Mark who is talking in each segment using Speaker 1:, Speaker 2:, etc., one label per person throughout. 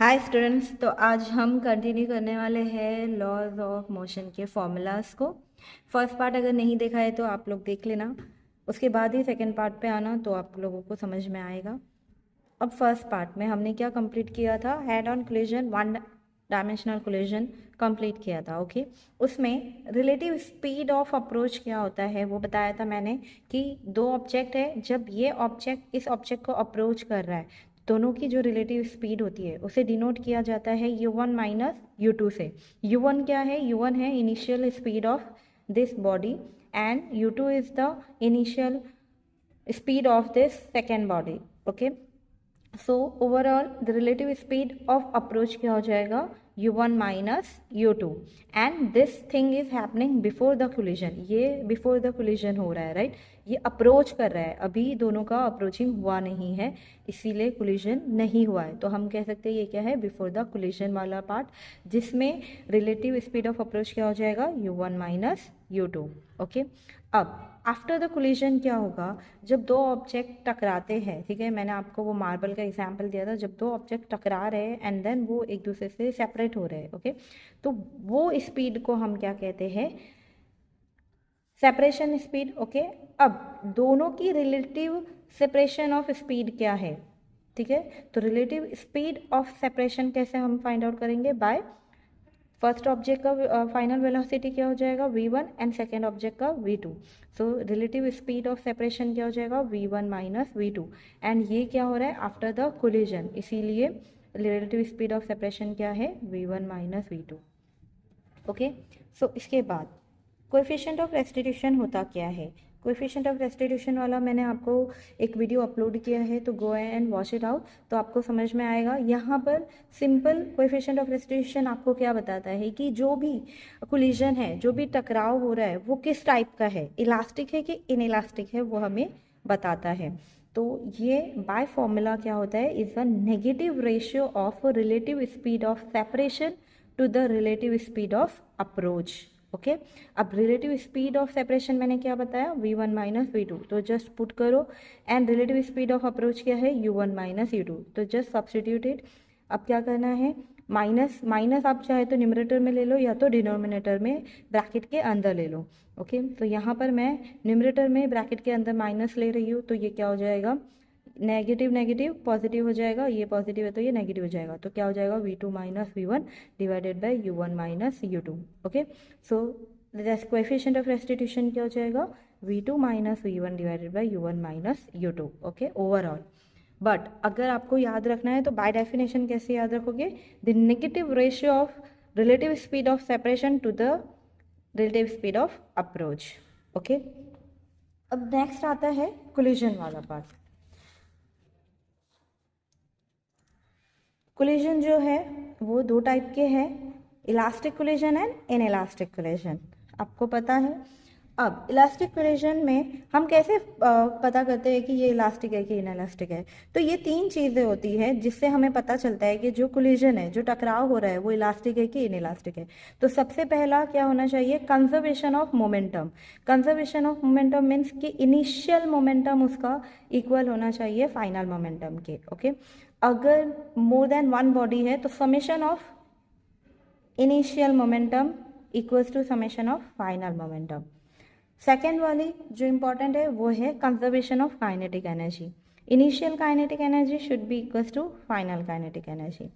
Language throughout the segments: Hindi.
Speaker 1: हाय स्टूडेंट्स, तो आज हम कंटिन्यू करने वाले हैं लॉज ऑफ मोशन के फॉर्मूलाज को। फर्स्ट पार्ट अगर नहीं देखा है तो आप लोग देख लेना, उसके बाद ही सेकंड पार्ट पे आना तो आप लोगों को समझ में आएगा। अब फर्स्ट पार्ट में हमने क्या कंप्लीट किया था? Head on collision, one dimensional collision complete किया था। ओके, उसमें रिलेटिव स्पीड ऑफ अप्रोच क्या होता है वो बताया था मैंने कि दो ऑब्जेक्ट है, जब ये ऑब्जेक्ट इस ऑब्जेक्ट को अप्रोच कर रहा है, दोनों की जो रिलेटिव स्पीड होती है उसे डिनोट किया जाता है u1 माइनस u2 से। u1 क्या है? u1 है initial speed of this body and u2 is the initial speed of this second body. Okay, so overall the relative speed of approach क्या हो जाएगा? u1 minus u2 and this thing is happening before the collision. ये बिफोर द कोलिजन हो रहा है, राइट? ये अप्रोच कर रहा है, अभी दोनों का अप्रोचिंग हुआ नहीं है, इसीलिए कोलिजन नहीं हुआ है। तो हम कह सकते हैं ये क्या है? बिफोर द कोलिजन वाला पार्ट, जिसमें रिलेटिव स्पीड ऑफ अप्रोच क्या हो जाएगा? u1 minus u2। ओके, अब आफ्टर द कोलिजन क्या होगा? जब दो ऑब्जेक्ट टकराते हैं, ठीक है, मैंने आपको वो मार्बल का एग्जांपल दिया था, जब दो ऑब्जेक्ट टकरा रहे हैं एंड देन वो एक दूसरे से सेपरेट हो रहे हैं, ओके, तो वो स्पीड को हम क्या कहते हैं? Separation speed. ओके, अब दोनों की रिलेटिव सेपरेशन ऑफ स्पीड क्या है? ठीक है, तो रिलेटिव स्पीड ऑफ सेपरेशन कैसे हम फाइंड आउट करेंगे? बाय फर्स्ट ऑब्जेक्ट का फाइनल वेलोसिटी क्या हो जाएगा? v1 एंड सेकेंड ऑब्जेक्ट का v2। So relative speed of separation क्या हो जाएगा? v1 माइनस v2 एंड ये क्या हो रहा है? आफ्टर द कोलिजन, इसीलिए रिलेटिव स्पीड ऑफ सेपरेशन क्या है? v1 minus v2। ओके, सो इसके बाद कोएफिशिएंट ऑफ रेस्टिट्यूशन होता क्या है? कोएफिशिएंट ऑफ रेस्टिट्यूशन वाला मैंने आपको एक वीडियो अपलोड किया है, तो go and watch it out, तो आपको समझ में आएगा। यहाँ पर सिंपल कोएफिशिएंट ऑफ रेस्टिट्यूशन आपको क्या बताता है कि जो भी कोलिजन है, जो भी टकराव हो रहा है, वो किस टाइप का है, इलास्टिक है कि इनइलास्टिक है, वो हमें बताता है। तो ये बाय फॉर्मूला क्या होता है? Is a negative ratio of relative speed of separation to the relative speed of approach. Okay, अब रिलेटिव स्पीड ऑफ सेपरेशन मैंने क्या बताया? v1 माइनस v2, तो जस्ट पुट करो, and relative speed of approach क्या है? u1 माइनस u2, तो जस्ट सब्सटीट्यूटेड। अब क्या करना है? माइनस माइनस आप चाहे तो न्यूमरेटर में ले लो या तो डिनोमिनेटर में ब्रैकेट के अंदर ले लो। ओके, तो यहाँ पर मैं न्यूमरेटर में ब्रैकेट के अंदर माइनस ले रही हूँ, तो ये क्या हो जाएगा? नेगेटिव नेगेटिव पॉजिटिव हो जाएगा, ये पॉजिटिव है तो ये नेगेटिव हो जाएगा, तो क्या हो जाएगा? v2 minus v1 divided by u1 minus u2। Okay, so coefficient of restitution क्या हो जाएगा? v2 minus v1 divided by u1 minus u2। Okay, overall. But अगर आपको याद रखना है तो बाय डेफिनेशन कैसे याद रखोगे? The negative ratio of relative speed of separation to the relative speed of approach. Okay, अब नेक्स्ट आता है कोलिजन वाला पार्ट। कोलिजन जो है वो दो टाइप के हैं, elastic collision and inelastic collision, आपको पता है। अब इलास्टिक कोलिजन में हम कैसे पता करते हैं कि ये इलास्टिक है कि इनइलास्टिक है? तो ये तीन चीज़ें होती है जिससे हमें पता चलता है कि जो कोलिजन है, जो टकराव हो रहा है, वो इलास्टिक है कि इनइलास्टिक है। तो सबसे पहला क्या होना चाहिए? Conservation of momentum. Conservation of momentum means कि इनिशियल मोमेंटम उसका इक्वल होना चाहिए फाइनल मोमेंटम के। ओके, अगर मोर देन वन बॉडी है तो summation of initial momentum equals to summation of final momentum. Second वाली जो इंपॉर्टेंट है वो है conservation of kinetic energy. Initial kinetic energy should be equals to final kinetic energy.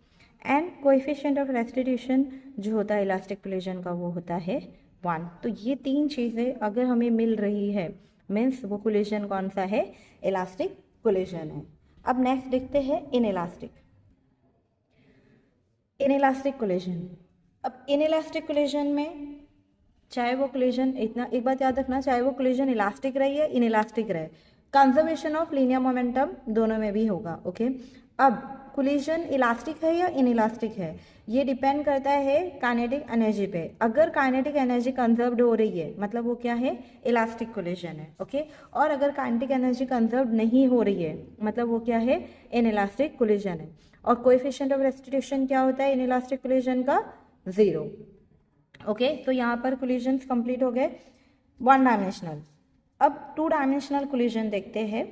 Speaker 1: And coefficient of restitution जो होता है इलास्टिक कोलिजन का वो होता है 1। तो ये तीन चीज़ें अगर हमें मिल रही है मीन्स वो कोलिजन कौन सा है? इलास्टिक कोलिजन है। अब नेक्स्ट देखते हैं इनइलास्टिक। इनइलास्टिक कोलिजन, अब इनइलास्टिक कोलिजन में चाहे वो कोलिजन, इतना एक बात याद रखना, चाहे वो कोलिजन इलास्टिक रही है इनइलास्टिक रहे, कंजर्वेशन ऑफ लीनियर मोमेंटम दोनों में भी होगा। ओके, अब कोलिजन इलास्टिक है या इनइलास्टिक है ये डिपेंड करता है काइनेटिक एनर्जी पे। अगर काइनेटिक एनर्जी कंजर्व्ड हो रही है मतलब वो क्या है? इलास्टिक कोलिजन है। ओके, और अगर काइनेटिक एनर्जी कंजर्व्ड नहीं हो रही है मतलब वो क्या है? इनइलास्टिक कोलिजन है। और कोएफिशिएंट ऑफ रेस्टिट्यूशन क्या होता है इनइलास्टिक कोलिजन का? 0। ओके, तो यहाँ पर कोलिजन्स कंप्लीट हो गए वन डायमेंशनल। अब टू डायमेंशनल कोलिजन देखते हैं।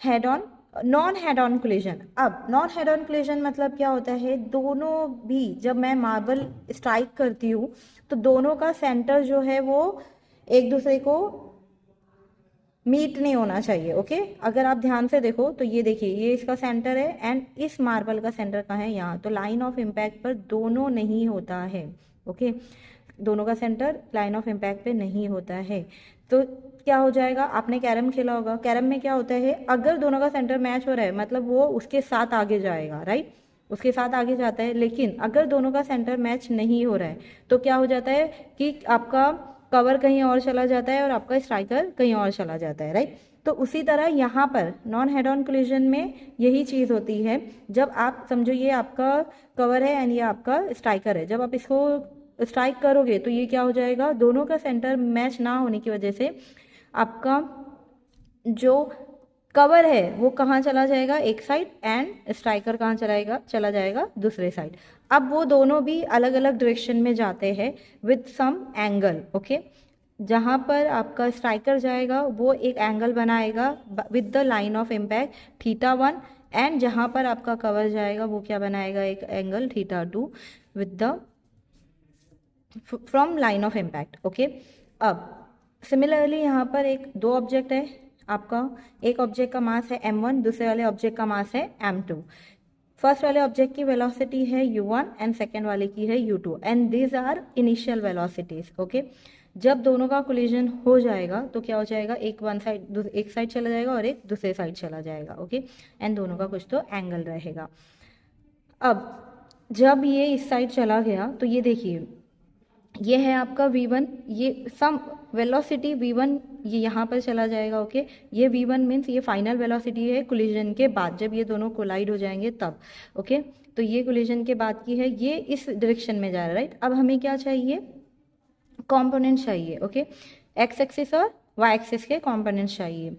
Speaker 1: Head on non head on collision, अब नॉन हेड ऑन कोलिजन मतलब क्या होता है, दोनों भी जब मैं मार्बल स्ट्राइक करती हूँ तो दोनों का सेंटर जो है वो एक दूसरे को मीट नहीं होना चाहिए। ओके, अगर आप ध्यान से देखो तो ये देखिए, ये इसका सेंटर है एंड इस मार्बल का सेंटर कहाँ है, यहाँ, तो लाइन ऑफ इम्पैक्ट पर दोनों नहीं होता है। ओके, दोनों का सेंटर लाइन ऑफ इम्पैक्ट पे नहीं होता है। तो क्या हो जाएगा, आपने कैरम खेला होगा, कैरम में क्या होता है, अगर दोनों का सेंटर मैच हो रहा है मतलब वो उसके साथ आगे जाएगा, राइट, उसके साथ आगे जाता है। लेकिन अगर दोनों का सेंटर मैच नहीं हो रहा है तो क्या हो जाता है कि आपका कवर कहीं और चला जाता है और आपका स्ट्राइकर कहीं और चला जाता है, राइट। तो उसी तरह यहाँ पर नॉन हेड ऑन कोलिजन में यही चीज़ होती है। जब आप समझो ये आपका कवर है एंड ये आपका स्ट्राइकर है, जब आप इसको स्ट्राइक करोगे तो ये क्या हो जाएगा, दोनों का सेंटर मैच ना होने की वजह से आपका जो कवर है वो कहाँ चला जाएगा, एक साइड, एंड स्ट्राइकर कहाँ चला जाएगा दूसरे साइड। अब वो दोनों भी अलग अलग डायरेक्शन में जाते हैं विथ सम एंगल। ओके, जहाँ पर आपका स्ट्राइकर जाएगा वो एक एंगल बनाएगा with the line of impact θ1, and जहाँ पर आपका कवर जाएगा वो क्या बनाएगा, एक angle θ2 with the from line of impact. Okay, अब सिमिलरली यहाँ पर एक दो ऑब्जेक्ट है आपका, एक ऑब्जेक्ट का मास है m1, दूसरे वाले ऑब्जेक्ट का मास है m2। फर्स्ट वाले ऑब्जेक्ट की वेलोसिटी है u1 एंड सेकेंड वाले की है u2 and these are initial velocities. Okay, जब दोनों का कोलिजन हो जाएगा तो क्या हो जाएगा, एक साइड चला जाएगा और एक दूसरे साइड चला जाएगा। ओके, एंड दोनों का कुछ तो एंगल रहेगा। अब जब ये इस साइड चला गया तो ये देखिए, ये है आपका v1, ये सम वेलोसिटी v1 ये यहाँ पर चला जाएगा। ओके, ये v1 मीन्स ये फाइनल वेलोसिटी है कोलिजन के बाद, जब ये दोनों कोलाइड हो जाएंगे तब। ओके, तो ये कोलिजन के बाद की है, ये इस डायरेक्शन में जा रहा है, राइट। अब हमें क्या चाहिए, कंपोनेंट चाहिए। ओके, एक्स एक्सिस और वाई एक्सिस के कंपोनेंट चाहिए।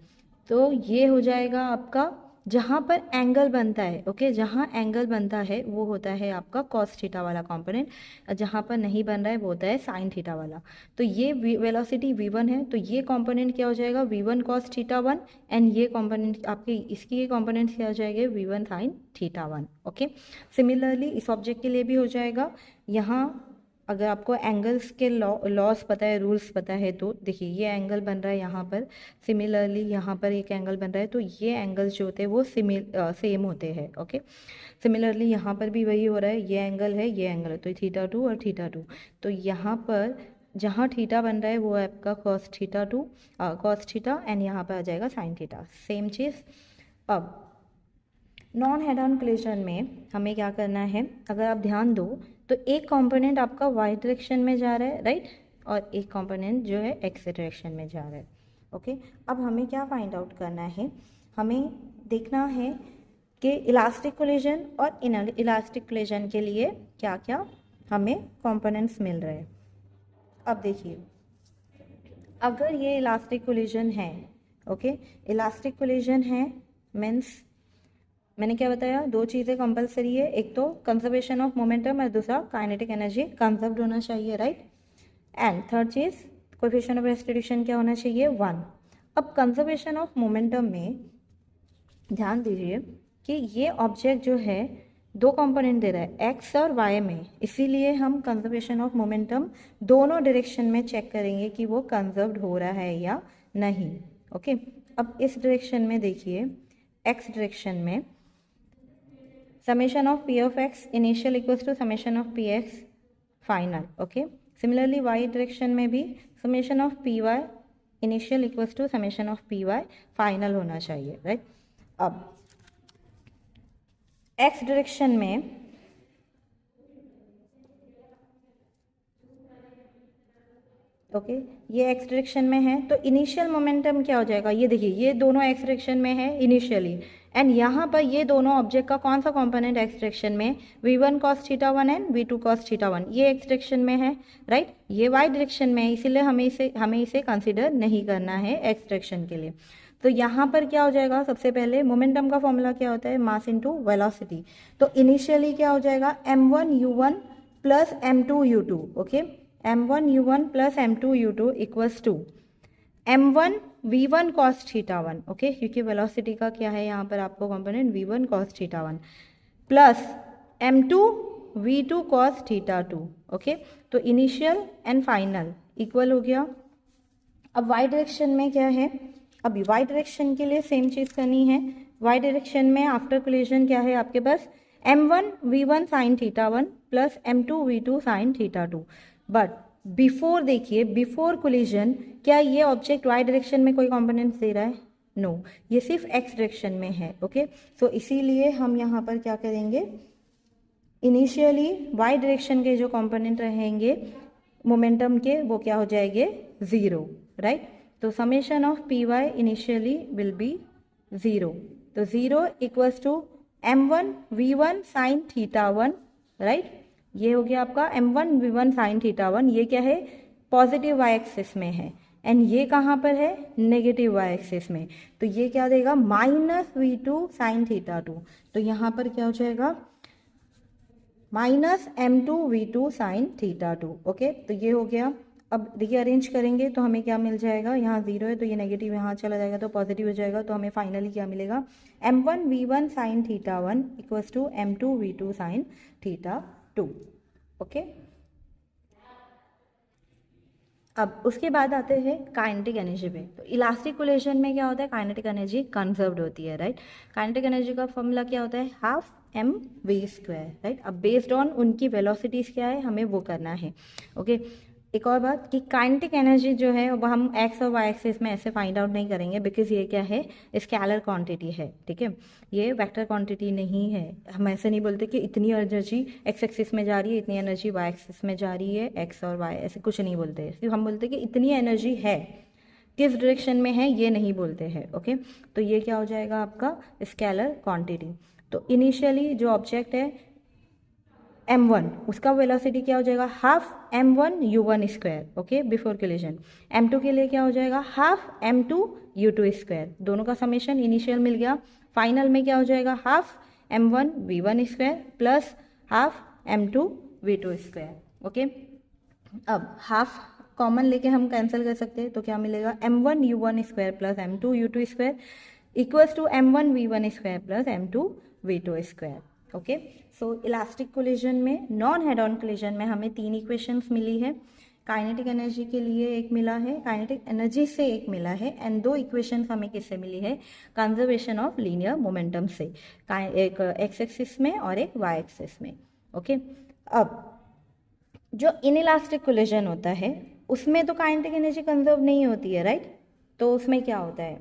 Speaker 1: तो ये हो जाएगा आपका जहाँ पर एंगल बनता है। ओके, जहाँ एंगल बनता है वो होता है आपका कॉस थीटा वाला कंपोनेंट, जहाँ पर नहीं बन रहा है वो होता है साइन थीटा वाला। तो ये वेलोसिटी v1 है, तो ये कंपोनेंट क्या हो जाएगा, v1 cos θ1, एंड ये कंपोनेंट आपके इसकी ये कंपोनेंट क्या हो जाएगा, v1 sin θ1। ओके, सिमिलरली इस ऑब्जेक्ट के लिए भी हो जाएगा। यहाँ अगर आपको एंगल्स के लॉस पता है, रूल्स पता है, तो देखिए ये एंगल बन रहा है यहाँ पर, सिमिलरली यहाँ पर एक एंगल बन रहा है, तो ये एंगल्स जो होते हैं वो सेम होते हैं। ओके, सिमिलरली यहाँ पर भी वही हो रहा है, ये एंगल है, ये एंगल है, तो θ2 और θ2, तो यहाँ पर जहाँ थीटा बन रहा है वो है आपका cos θ एंड यहाँ पर आ जाएगा sin θ, सेम चीज़। अब नॉन हेड ऑन कोलिजन में हमें क्या करना है, अगर आप ध्यान दो तो एक कंपोनेंट आपका वाई डायरेक्शन में जा रहा है, राइट, और एक कंपोनेंट जो है एक्स डायरेक्शन में जा रहा है। ओके, अब हमें क्या फाइंड आउट करना है, हमें देखना है कि इलास्टिक कोलिजन और इलास्टिक कोलिजन के लिए क्या क्या हमें कंपोनेंट्स मिल रहे हैं। अब देखिए, अगर ये इलास्टिक कोलिजन है, ओके, इलास्टिक कोलिजन है मीन्स मैंने क्या बताया, दो चीज़ें कंपलसरी है, एक तो कंजर्वेशन ऑफ मोमेंटम और दूसरा काइनेटिक एनर्जी कंजर्व्ड होना चाहिए, right, and third cheese coefficient of restitution क्या होना चाहिए, 1। अब कंजर्वेशन ऑफ मोमेंटम में ध्यान दीजिए कि ये ऑब्जेक्ट जो है दो कंपोनेंट दे रहा है एक्स और वाई में, इसीलिए हम कंजर्वेशन ऑफ मोमेंटम दोनों डायरेक्शन में चेक करेंगे कि वो कंजर्व्ड हो रहा है या नहीं। ओके, अब इस डायरेक्शन में देखिए, एक्स डायरेक्शन में summation of p of x initial equals to summation of px final। okay, similarly y direction में भी summation of py initial equals to summation of py final होना चाहिए, right। अब x direction में ओके ये एक्स डायरेक्शन में है, तो इनिशियल मोमेंटम क्या हो जाएगा, ये देखिए ये दोनों एक्स डायरेक्शन में है इनिशियली, एंड यहाँ पर ये दोनों ऑब्जेक्ट का कौन सा कंपोनेंट एक्स डायरेक्शन में, v1 cos θ1 and v2 cos θ1, ये एक्स डायरेक्शन में है, राइट, ये वाई डायरेक्शन में है, इसीलिए हमें इसे कंसिडर नहीं करना है एक्स डायरेक्शन के लिए। तो यहाँ पर क्या हो जाएगा, सबसे पहले मोमेंटम का फॉर्मूला क्या होता है, मास इनटू वेलोसिटी। तो इनिशियली क्या हो जाएगा, m1 u1 plus m2 u2। Okay, m1 u1 plus m2 u2 equals to m1 v1 cos theta 1, okay, क्योंकि वेलोसिटी का क्या है यहाँ पर आपको component v1 cos theta 1 plus m2 v2 cos theta 2, okay. तो इनिशियल एंड फाइनल इक्वल हो गया। अब y डायरेक्शन में क्या है, अब y डायरेक्शन के लिए सेम चीज़ करनी है। y डायरेक्शन में आफ्टर कोलिजन क्या है आपके पास, m1 v1 sine theta 1 plus m2 v2 sine theta 2। But before देखिए, बिफोर कोलिजन क्या ये ऑब्जेक्ट y डायरेक्शन में कोई कॉम्पोनेंट्स दे रहा है? नो, ये सिर्फ x डायरेक्शन में है, ओके। सो इसीलिए हम यहाँ पर क्या करेंगे, इनिशियली y डायरेक्शन के जो कंपोनेंट रहेंगे मोमेंटम के वो क्या हो जाएंगे, ज़ीरो, राइट। तो summation of P Y initially will be zero. तो zero equals to m1 v1 sine theta 1, right. ये हो गया आपका m1 v1 साइन थीटा 1, ये क्या है, पॉजिटिव y एक्सिस में है, एंड ये कहाँ पर है, नेगेटिव y एक्सिस में। तो ये क्या देगा, माइनस v2 साइन थीटा 2। तो यहाँ पर क्या हो जाएगा, minus m2 v2 sine theta 2, okay. तो ये हो गया। अब रीअरेंज करेंगे तो हमें क्या मिल जाएगा, यहाँ जीरो है तो ये नेगेटिव यहाँ चला जाएगा तो पॉजिटिव हो जाएगा। तो हमें फाइनली क्या मिलेगा, m1 v1 sine theta 1 equals to m2 v2 sine theta 2, okay. अब उसके बाद आते हैं काइनेटिक एनर्जी पे। तो इलास्टिक कोलिजन में क्या होता है, काइनेटिक एनर्जी कंजर्व्ड होती है, राइट। काइनेटिक एनर्जी का फॉर्मूला क्या होता है, half m v square, right. अब बेस्ड ऑन उनकी वेलोसिटीज क्या है हमें वो करना है, ओके। एक और बात कि काइनेटिक एनर्जी जो है वो हम एक्स और वाई एक्सिस में ऐसे फाइंड आउट नहीं करेंगे, बिकॉज ये क्या है, स्केलर क्वांटिटी है, ठीक है। ये वेक्टर क्वांटिटी नहीं है। हम ऐसे नहीं बोलते कि इतनी एनर्जी एक्स एक्सिस में जा रही है, इतनी एनर्जी वाई एक्सिस में जा रही है, एक्स और वाई, ऐसे कुछ नहीं बोलते। सिर्फ हम बोलते कि इतनी एनर्जी है, किस डायरेक्शन में है ये नहीं बोलते हैं, ओके। तो ये क्या हो जाएगा आपका स्केलर क्वांटिटी। तो इनिशियली जो ऑब्जेक्ट है m1, उसका वेलोसिटी क्या हो जाएगा, half m1 u1 square, okay, before collision. m2 के लिए क्या हो जाएगा, हाफ m2 u2 स्क्वायर। दोनों का समेशन इनिशियल मिल गया। फाइनल में क्या हो जाएगा, half m1 v1 square plus half m2 v2 square, okay. अब हाफ कॉमन लेके हम कैंसिल कर सकते हैं, तो क्या मिलेगा, m1 u1 square plus m2 u2 square equals to m1 v1 square plus m2 v2 square, okay. So elastic collision में, नॉन हेड ऑन कोलिजन में हमें तीन इक्वेशंस मिली है। काइनेटिक एनर्जी के लिए एक मिला है, काइनेटिक एनर्जी से एक मिला है, एंड दो इक्वेशंस हमें किससे मिली है, कंजर्वेशन ऑफ लीनियर मोमेंटम से, एक एक्स एक्सिस में और एक वाई एक्सिस में, ओके। अब जो इनइलास्टिक कोलिजन होता है उसमें तो काइनेटिक एनर्जी कंजर्व नहीं होती है, राइट। तो उसमें क्या होता है,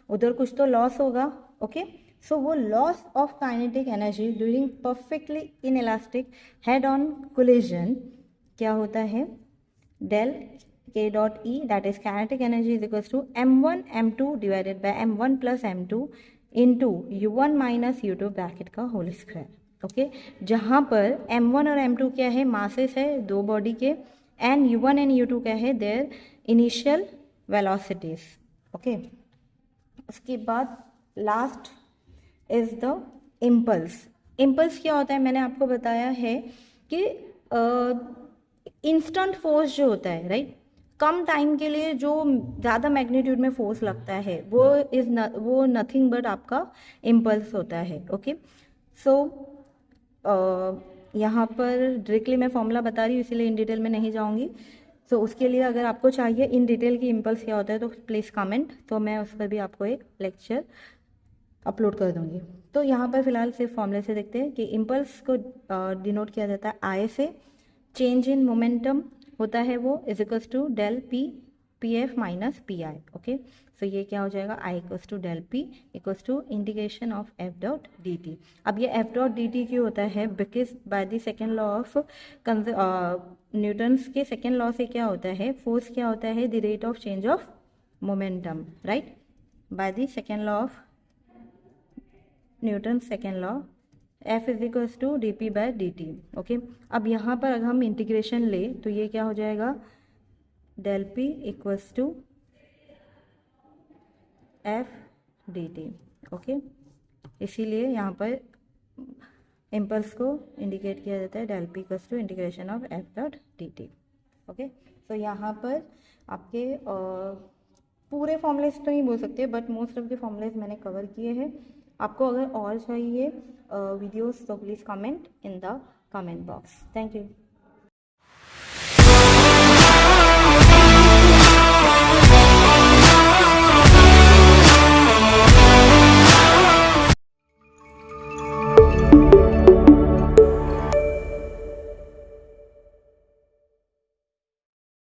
Speaker 1: उधर कुछ तो लॉस होगा, ओके। सो वो loss of kinetic energy during perfectly inelastic head on collision क्या होता है, del k dot E, that is kinetic energy is equals to m1 m2 divided by m1 plus m2 into u1 minus u2 bracket का होल स्क्वायर, ओके। जहाँ पर m1 और m2 क्या है, मासेस है दो बॉडी के, एंड u1 एंड u2 क्या है, देयर इनिशियल वेलोसिटीज, ओके। उसके बाद last is the impulse. Impulse क्या होता है, मैंने आपको बताया है कि इंस्टेंट फोर्स जो होता है, राइट, कम टाइम के लिए जो ज़्यादा मैग्नीट्यूड में फोर्स लगता है वो नथिंग बट आपका इम्पल्स होता है, ओके। सो यहाँ पर डायरेक्टली मैं फॉर्मूला बता रही हूँ इसीलिए इन डिटेल में नहीं जाऊँगी। सो उसके लिए अगर आपको चाहिए इन डिटेल की इम्पल्स क्या होता है तो प्लीज़ कमेंट, तो मैं उस पर भी आपको एक लेक्चर अपलोड कर दूंगी। तो यहाँ पर फिलहाल सिर्फ फॉर्मूले से देखते हैं कि इम्पल्स को डिनोट किया जाता है आई से। चेंज इन मोमेंटम होता है वो is equals to del P P F minus P I, okay. So ये क्या हो जाएगा, I equals to del P equals to integration of F dot D T. अब ये एफ डॉट डी टी क्यों होता है, because by the second law of Newton's के सेकेंड लॉ से क्या होता है, फोर्स क्या होता है, the rate of change of momentum, right, by the second law of Newton second law, F is equals to d p by d t, okay. अब यहाँ पर अगर हम इंटीग्रेशन ले तो ये क्या हो जाएगा, del P equals to F d t, okay. इसीलिए यहाँ पर इम्पल्स को इंडिकेट किया जाता है del P equals to integration of F dot D t, okay. तो यहाँ पर आपके पूरे फॉर्मूलेस तो नहीं बोल सकते but most of the formulas मैंने कवर किए हैं। आपको अगर और चाहिए वीडियोस तो please comment in the comment box. Thank you.